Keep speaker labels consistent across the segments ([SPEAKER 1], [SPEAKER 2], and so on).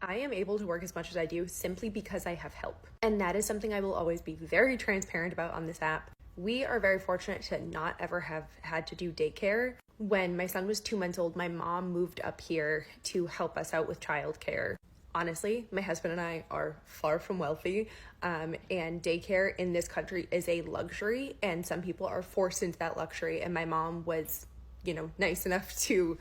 [SPEAKER 1] I am able to work as much as I do simply because I have help. And that is something I will always be very transparent about on this app. We are very fortunate to not ever have had to do daycare. When my son was 2 months old, my mom moved up here to help us out with childcare. Honestly, my husband and I are far from wealthy, and daycare in this country is a luxury, and some people are forced into that luxury. And my mom was, nice enough to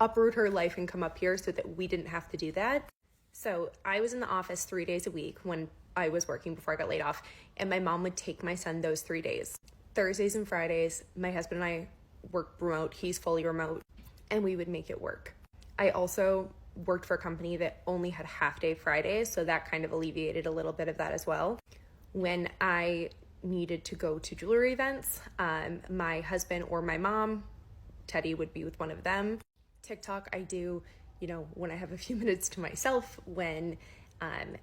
[SPEAKER 1] uproot her life and come up here so that we didn't have to do that. So I was in the office 3 days a week when I was working before I got laid off, and my mom would take my son those 3 days. Thursdays and Fridays, my husband and I work remote. He's fully remote, and we would make it work. I also worked for a company that only had half-day Fridays, so that kind of alleviated a little bit of that as well. When I needed to go to jewelry events, my husband or my mom, Teddy would be with one of them. TikTok, I do, when I have a few minutes to myself, when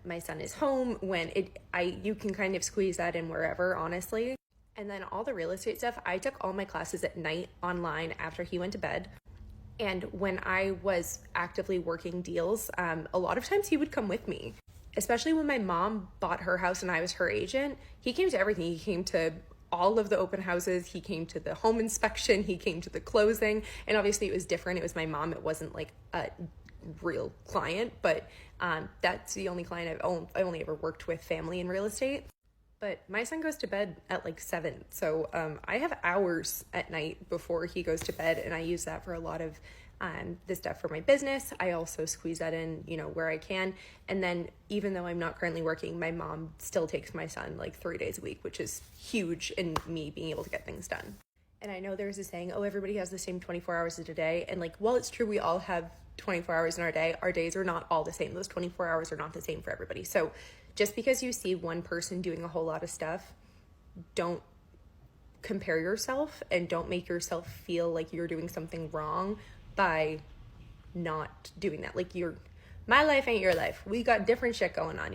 [SPEAKER 1] my son is home, you can kind of squeeze that in wherever, honestly. And then all the real estate stuff, I took all my classes at night online after he went to bed. And when I was actively working deals, a lot of times he would come with me, especially when my mom bought her house and I was her agent. He came to everything. He came to all of the open houses. He came to the home inspection. He came to the closing. And obviously it was different. It was my mom. It wasn't like a real client, but that's the only client I only ever worked with family in real estate. But my son goes to bed at like 7. So I have hours at night before he goes to bed, and I use that for a lot of the stuff for my business. I also squeeze that in, where I can. And then even though I'm not currently working, my mom still takes my son like 3 days a week, which is huge in me being able to get things done. And I know there's a saying, oh, everybody has the same 24 hours in a day. And like, while it's true, we all have 24 hours in our day. Our days are not all the same. Those 24 hours are not the same for everybody. So just because you see one person doing a whole lot of stuff, don't compare yourself and don't make yourself feel like you're doing something wrong by not doing that. Like my life ain't your life. We got different shit going on,